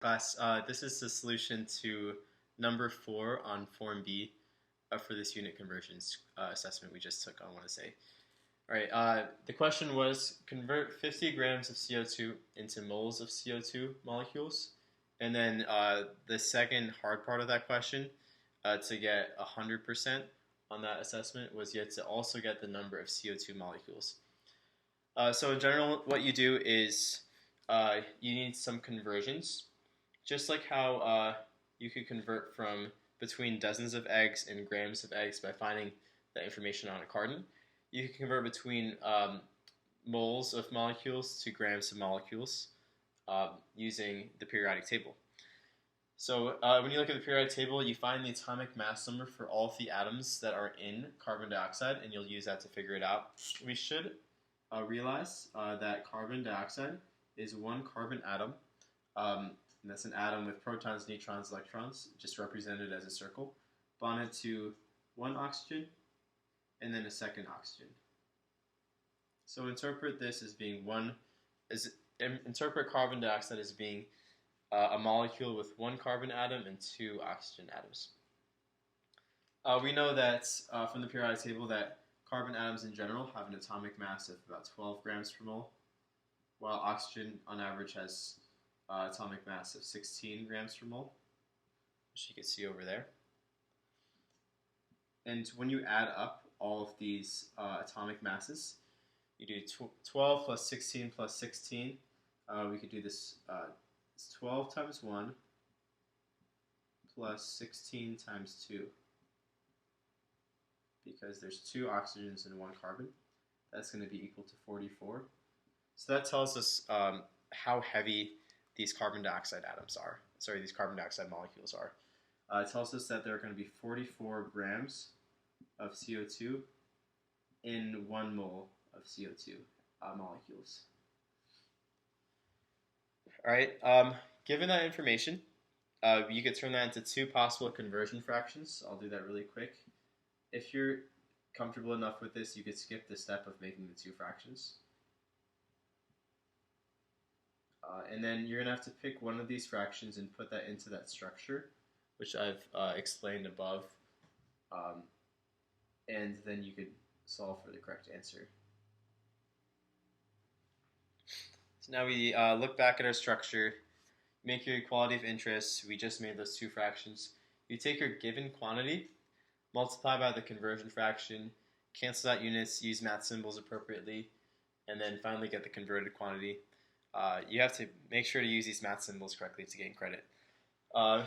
Class, this is the solution to number 4 on Form B for this unit conversions assessment we just took, I want to say. All right, the question was convert 50 grams of CO2 into moles of CO2 molecules. And then the second hard part of that question, to get 100% on that assessment, was you had to also get the number of CO2 molecules. So in general, what you do is you need some conversions. Just like how you could convert from between dozens of eggs and grams of eggs by finding that information on a carton, you can convert between moles of molecules to grams of molecules using the periodic table. So when you look at the periodic table, you find the atomic mass number for all of the atoms that are in carbon dioxide, and you'll use that to figure it out. We should realize that carbon dioxide is one carbon atom. And that's an atom with protons, neutrons, electrons, just represented as a circle, bonded to one oxygen and then a second oxygen. So interpret this as being interpret carbon dioxide as being a molecule with one carbon atom and two oxygen atoms. We know that from the periodic table that carbon atoms in general have an atomic mass of about 12 grams per mole, while oxygen on average has atomic mass of 16 grams per mole, which you can see over there. And when you add up all of these atomic masses, you do 12 plus 16 plus 16. We could do this, it's 12 times 1 plus 16 times 2. Because there's two oxygens and one carbon. That's going to be equal to 44. So that tells us how heavy these carbon dioxide these carbon dioxide molecules are. It tells us that there are going to be 44 grams of CO2 in 1 mole of CO2 molecules. All right, given that information, you could turn that into two possible conversion fractions. I'll do that really quick. If you're comfortable enough with this, you could skip the step of making the two fractions. And then you're going to have to pick one of these fractions and put that into that structure, which I've explained above. And then you could solve for the correct answer. So now we look back at our structure, make your equality of interest. We just made those two fractions. You take your given quantity, multiply by the conversion fraction, cancel out units, use math symbols appropriately, and then finally get the converted quantity. You have to make sure to use these math symbols correctly to gain credit.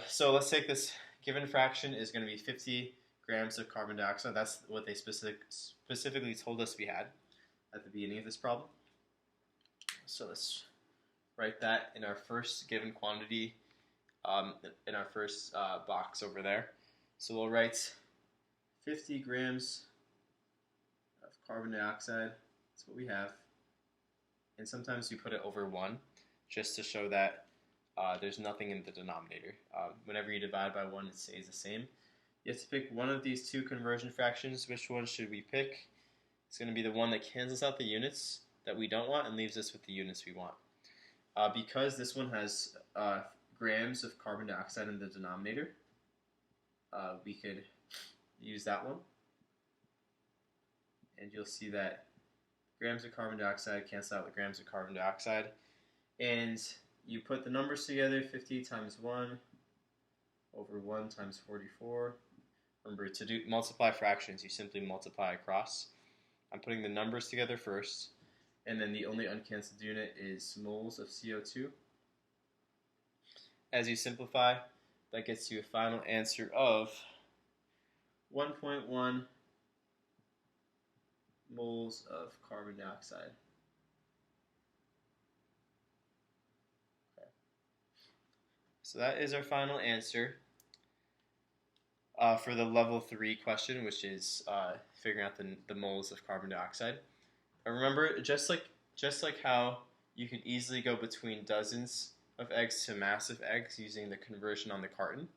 So let's take this given fraction is going to be 50 grams of carbon dioxide. That's what they specifically told us we had at the beginning of this problem. So let's write that in our first given quantity in our first box over there. So we'll write 50 grams of carbon dioxide. That's what we have. And sometimes you put it over 1 just to show that there's nothing in the denominator. Whenever you divide by 1, it stays the same. You have to pick one of these two conversion fractions. Which one should we pick? It's going to be the one that cancels out the units that we don't want and leaves us with the units we want. Because this one has grams of carbon dioxide in the denominator, we could use that one. And you'll see that grams of carbon dioxide cancel out with grams of carbon dioxide. And you put the numbers together, 50 times 1 over 1 times 44. Remember, to multiply fractions, you simply multiply across. I'm putting the numbers together first, and then the only uncancelled unit is moles of CO2. As you simplify, that gets you a final answer of 1.1 moles of carbon dioxide. Okay. So that is our final answer for the level 3 question, which is figuring out the moles of carbon dioxide. And remember, just like how you can easily go between dozens of eggs to massive eggs using the conversion on the carton,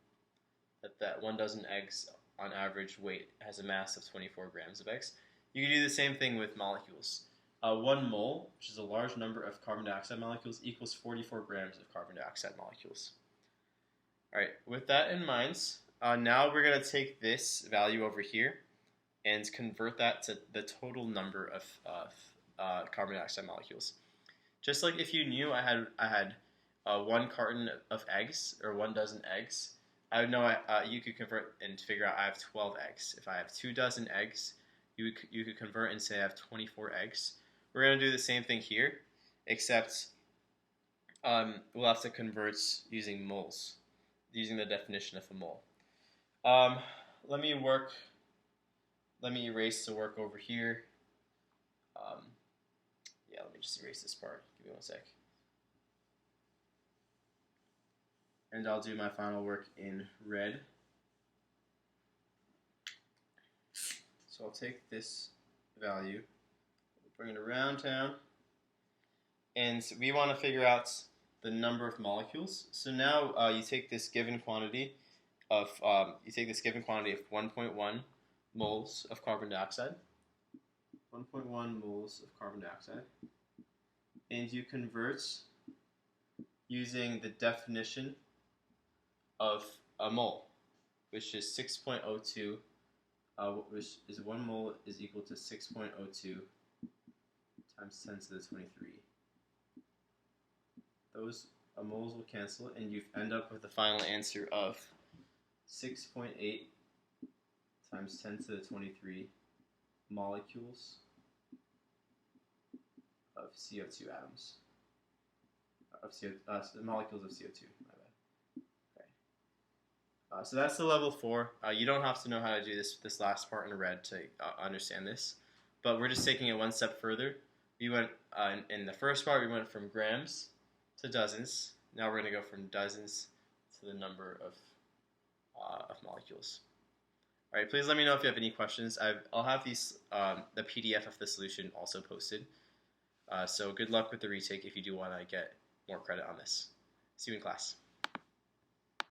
that 1 dozen eggs on average weight has a mass of 24 grams of eggs. You can do the same thing with molecules. 1 mole, which is a large number of carbon dioxide molecules, equals 44 grams of carbon dioxide molecules. Alright, with that in mind, now we're going to take this value over here and convert that to the total number of carbon dioxide molecules. Just like if you knew I had 1 carton of eggs, or 1 dozen eggs, I would know you could convert and figure out I have 12 eggs. If I have 2 dozen eggs, you could convert and say I have 24 eggs. We're going to do the same thing here, except we'll have to convert using moles, using the definition of a mole. Let me erase the work over here. Yeah, let me just erase this part. Give me one sec. And I'll do my final work in red. So I'll take this value, bring it around town, and we want to figure out the number of molecules. So now you take this given quantity of 1.1 moles of carbon dioxide. 1.1 moles of carbon dioxide, and you convert using the definition of a mole, which is 6.02, which is 1 mole is equal to 6.02 times 10 to the 23. Those moles will cancel, and you end up with the final answer of 6.8 times 10 to the 23 molecules of CO2 atoms. Molecules of CO2, my bad. Okay. So that's the level 4. You don't have to know how to do this last part in red to understand this, but we're just taking it one step further. We went in the first part, we went from grams to dozens. Now we're going to go from dozens to the number of molecules. All right, please let me know if you have any questions. I'll have the PDF of the solution also posted. So good luck with the retake if you do want to get more credit on this. See you in class.